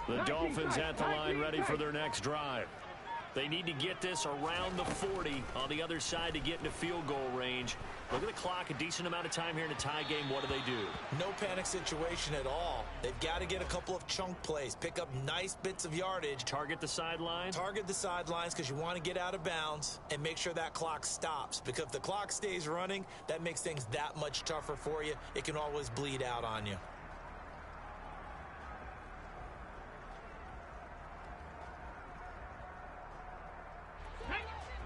The Dolphins at the line ready for their next drive. They need to get this around the 40 on the other side to get into field goal range. Look at the clock, a decent amount of time here in a tie game. What do? No panic situation at all. They've got to get a couple of chunk plays, pick up nice bits of yardage. Target the sideline? Target the sidelines because you want to get out of bounds and make sure that clock stops. Because if the clock stays running, that makes things that much tougher for you. It can always bleed out on you.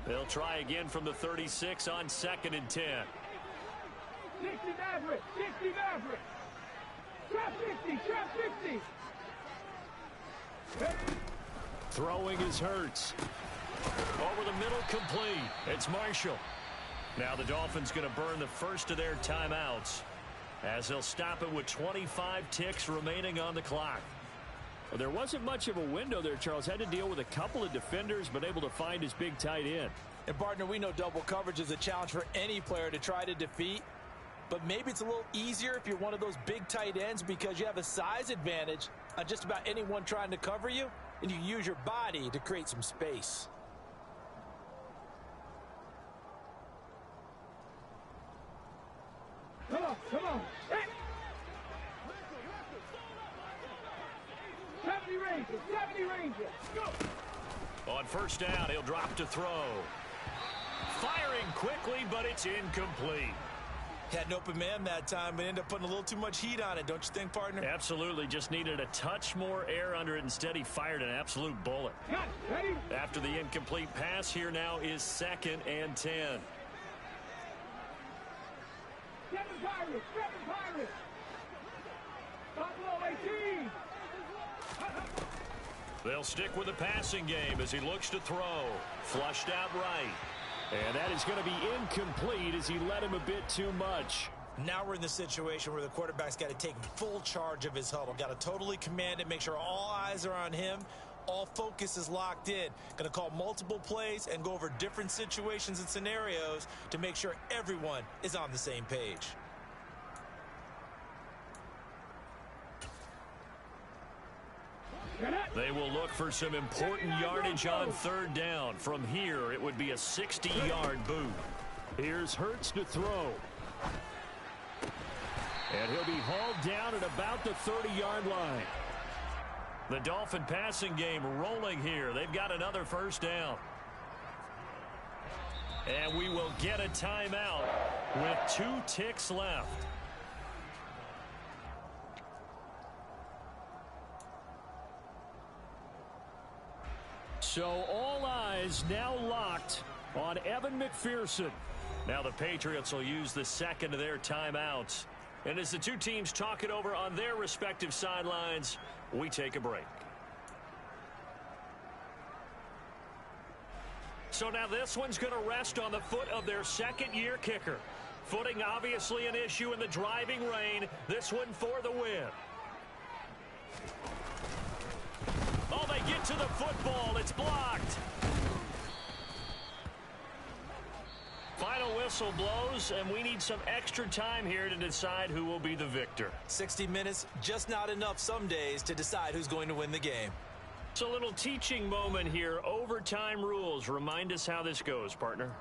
They'll try again from the 36 on 2nd and 10. 60 Maverick, 60 Maverick. Trap 60, trap 60. Throwing is Hurts. Over the middle, complete. It's Marshall. Now the Dolphins going to burn the first of their timeouts as they'll stop it with 25 ticks remaining on the clock. Well, there wasn't much of a window there, Charles. Had to deal with a couple of defenders, but able to find his big tight end. And, partner, we know double coverage is a challenge for any player to try to defeat. But maybe it's a little easier if you're one of those big tight ends because you have a size advantage on just about anyone trying to cover you, and you use your body to create some space. Come on, come on. 70 Rangers, 70 Rangers. Go. On first down, he'll drop to throw. Firing quickly, but it's incomplete. Had an open man that time, but ended up putting a little too much heat on it, don't you think, partner? Absolutely. Just needed a touch more air under it. Instead, he fired an absolute bullet. Ready? After the incomplete pass, here now is 2nd and 10. 7 Pirates, 7 Pirates. Buffalo 18. They'll stick with the passing game as he looks to throw. Flushed out right. And that is going to be incomplete as he led him a bit too much. Now we're in the situation where the quarterback's got to take full charge of his huddle. Got to totally command it, make sure all eyes are on him. All focus is locked in. Going to call multiple plays and go over different situations and scenarios to make sure everyone is on the same page. They will look for some important yardage on 3rd down. From here, it would be a 60-yard boot. Here's Hurts to throw. And he'll be hauled down at about the 30-yard line. The Dolphin passing game rolling here. They've got another first down. And we will get a timeout with 2 ticks left. So all eyes now locked on Evan McPherson. Now the Patriots will use the second of their timeouts. And as the two teams talk it over on their respective sidelines, we take a break. So now this one's going to rest on the foot of their second-year kicker. Footing obviously an issue in the driving rain. This one for the win. to the football. It's blocked. Final whistle blows, and we need some extra time here to decide who will be the victor. 60 minutes, just not enough some days to decide who's going to win the game. It's a little teaching moment here. Overtime rules. Remind us how this goes, partner.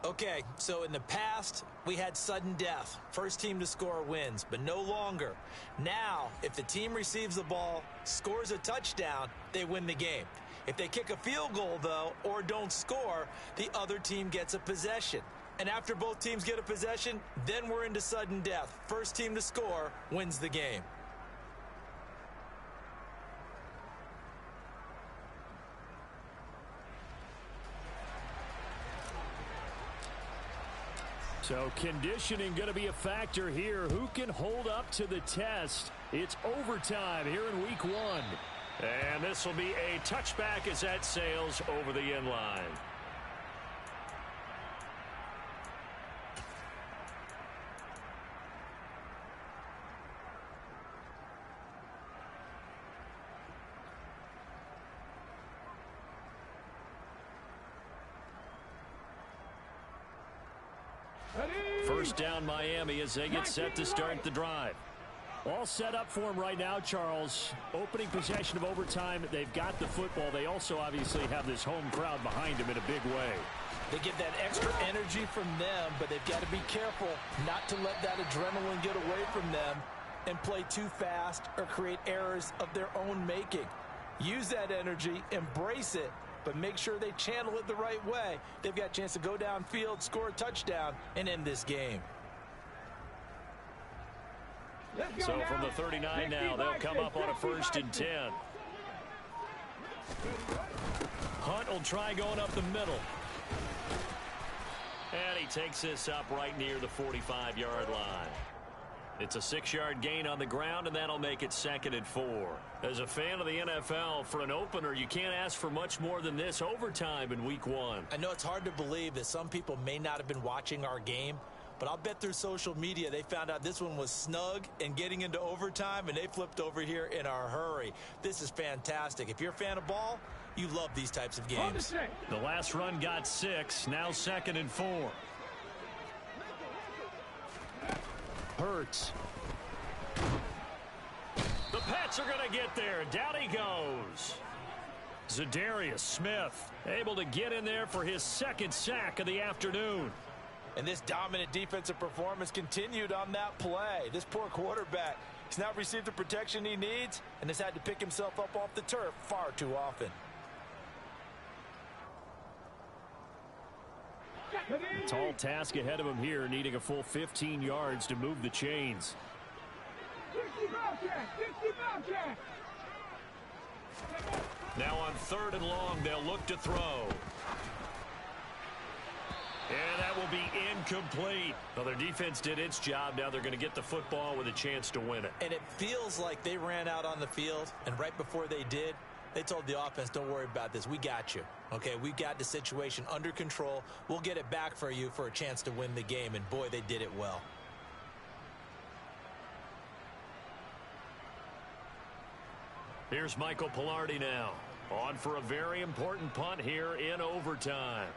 Okay, so in the past, we had sudden death. First team to score wins, but no longer. Now, if the team receives the ball, scores a touchdown, they win the game. If they kick a field goal, though, or don't score, the other team gets a possession. And after both teams get a possession, then we're into sudden death. First team to score wins the game. So conditioning going to be a factor here. Who can hold up to the test? It's overtime here in week 1. And this will be a touchback as that sails over the end line. First down Miami as they get set to start the drive. All set up for them right now, Charles. Opening possession of overtime. They've got the football. They also obviously have this home crowd behind them in a big way. They get that extra energy from them, but they've got to be careful not to let that adrenaline get away from them and play too fast or create errors of their own making. Use that energy, embrace it, but make sure they channel it the right way. They've got a chance to go downfield, score a touchdown, and end this game. So from the 39 now, they'll come up on a 1st and 10. Hunt will try going up the middle. And he takes this up right near the 45-yard line. It's a 6-yard gain on the ground, and that'll make it 2nd and 4. As a fan of the NFL, for an opener, you can't ask for much more than this overtime in week 1. I know it's hard to believe that some people may not have been watching our game, but I'll bet through social media they found out this one was snug and getting into overtime, and they flipped over here in a hurry. This is fantastic. If you're a fan of ball, you love these types of games. The last run got 6, now 2nd and 4. Hurts. The Pats are going to get there. Down he goes. Zadarius Smith able to get in there for his 2nd sack of the afternoon. And this dominant defensive performance continued on that play. This poor quarterback has not received the protection he needs and has had to pick himself up off the turf far too often. Tall task ahead of him here, needing a full 15 yards to move the chains. 60 ball check. Now on 3rd and long, they'll look to throw. And that will be incomplete. Well, their defense did its job. Now they're going to get the football with a chance to win it. And it feels like they ran out on the field, and right before they did, they told the offense, don't worry about this. We got you. Okay, we got the situation under control. We'll get it back for you for a chance to win the game. And, boy, they did it well. Here's Michael Pilardi now. On for a very important punt here in overtime.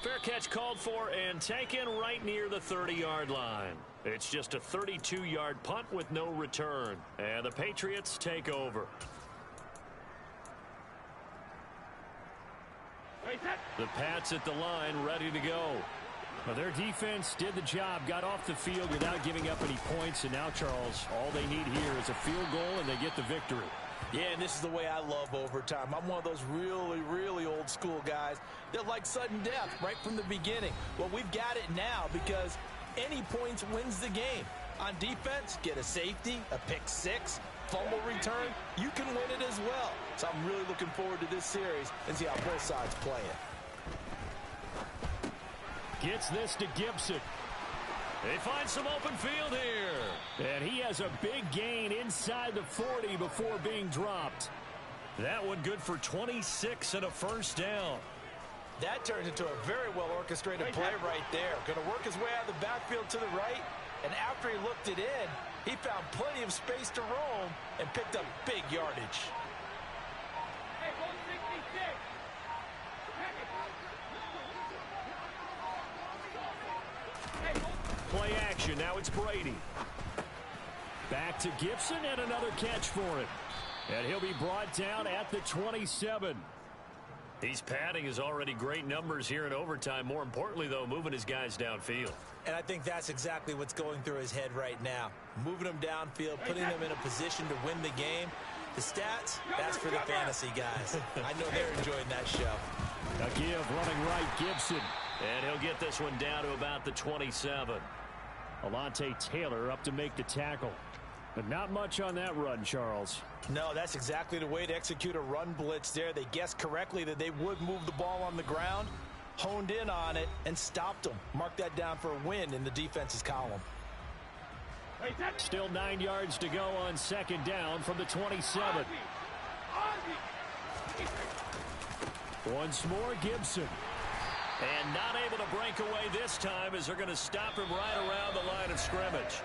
Fair catch called for and taken right near the 30-yard line. It's just a 32-yard punt with no return. And the Patriots take over. The Pats at the line ready to go. Well, their defense did the job, got off the field without giving up any points. And now, Charles, all they need here is a field goal and they get the victory. Yeah, and this is the way I love overtime. I'm one of those really, really old school guys that like sudden death right from the beginning. Well, we've got it now because any points wins the game. On defense, get a safety, a pick six, fumble return, you can win it as well. So I'm really looking forward to this series and see how both sides play it. Gets this to Gibson. They find some open field here. And he has a big gain inside the 40 before being dropped. That one good for 26 and a first down. That turned into a very well-orchestrated play right there. Going to work his way out of the backfield to the right, and after he looked it in, he found plenty of space to roam and picked up big yardage. Hey, 166. Play action. Now it's Brady. Back to Gibson, and another catch for him. And he'll be brought down at the 27. He's padding his already great numbers here in overtime. More importantly, though, moving his guys downfield. And I think that's exactly what's going through his head right now. Moving them downfield, putting them in a position to win the game. The stats, that's for the fantasy guys. I know they're enjoying that show. A give running right, Gibson. And he'll get this one down to about the 27. Alontae Taylor up to make the tackle. But not much on that run, Charles. No, that's exactly the way to execute a run blitz there. They guessed correctly that they would move the ball on the ground, honed in on it, and stopped them. Mark that down for a win in the defense's column. Still 9 yards to go on second down from the 27. Once more, Gibson. And not able to break away this time as they're going to stop him right around the line of scrimmage.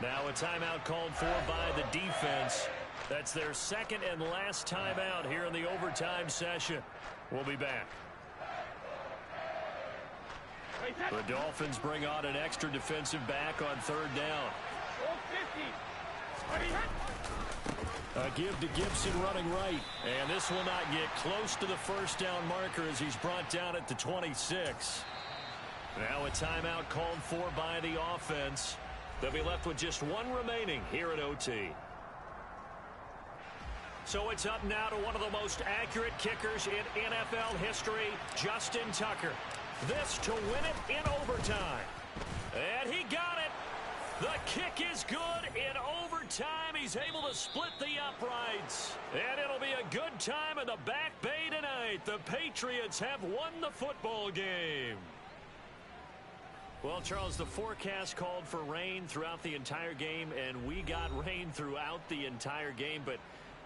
Now a timeout called for by the defense. That's their second and last timeout here in the overtime session. We'll be back. The Dolphins bring on an extra defensive back on third down. A give to Gibson running right. And this will not get close to the first down marker as he's brought down at the 26. Now a timeout called for by the offense. They'll be left with just one remaining here at OT. So it's up now to one of the most accurate kickers in NFL history, Justin Tucker. This to win it in overtime. And he got it. The kick is good in overtime. He's able to split the uprights. And it'll be a good time in the Back Bay tonight. The Patriots have won the football game. Well, Charles, the forecast called for rain throughout the entire game, and we got rain throughout the entire game. But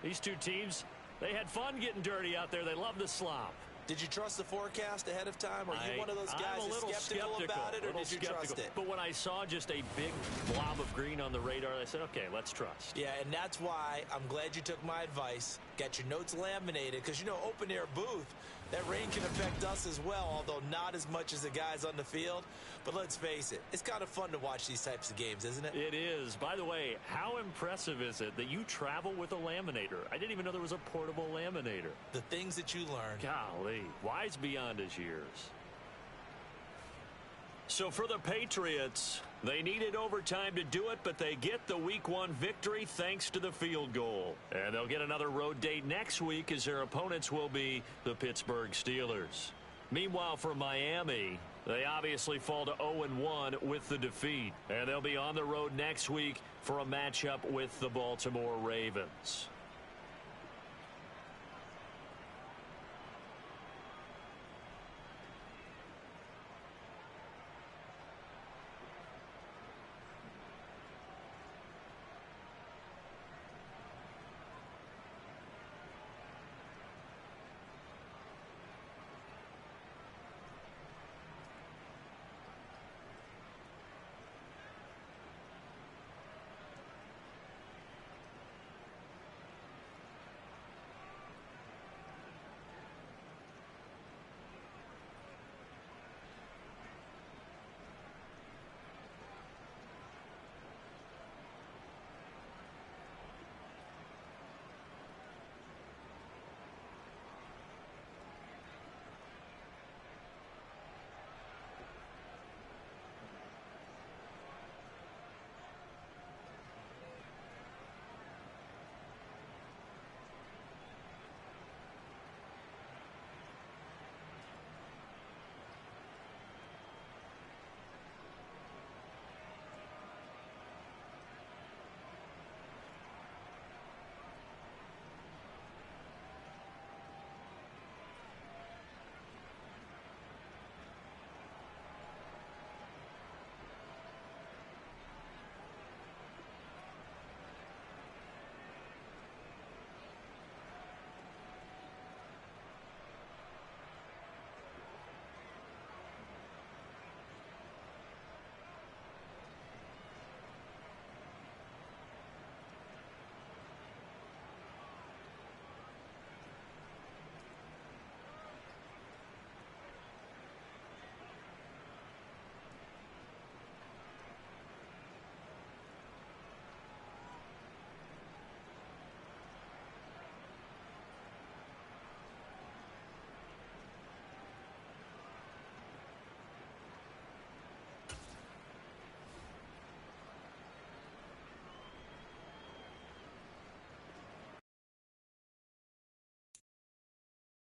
these two teams, they had fun getting dirty out there. They love the slop. Did you trust the forecast ahead of time? Are you one of those guys that's skeptical about it, or did you trust it? But when I saw just a big blob of green on the radar, I said, okay, let's trust. Yeah, and that's why I'm glad you took my advice. Got your notes laminated, because, you know, open-air booth, that rain can affect us as well, although not as much as the guys on the field. But let's face it, it's kind of fun to watch these types of games, isn't it? It is. By the way, how impressive is it that you travel with a laminator? I didn't even know there was a portable laminator. The things that you learn. Golly, wise beyond his years. So for the Patriots, they needed overtime to do it, but they get the Week 1 victory thanks to the field goal. And they'll get another road date next week as their opponents will be the Pittsburgh Steelers. Meanwhile, for Miami, they obviously fall to 0-1 with the defeat. And they'll be on the road next week for a matchup with the Baltimore Ravens.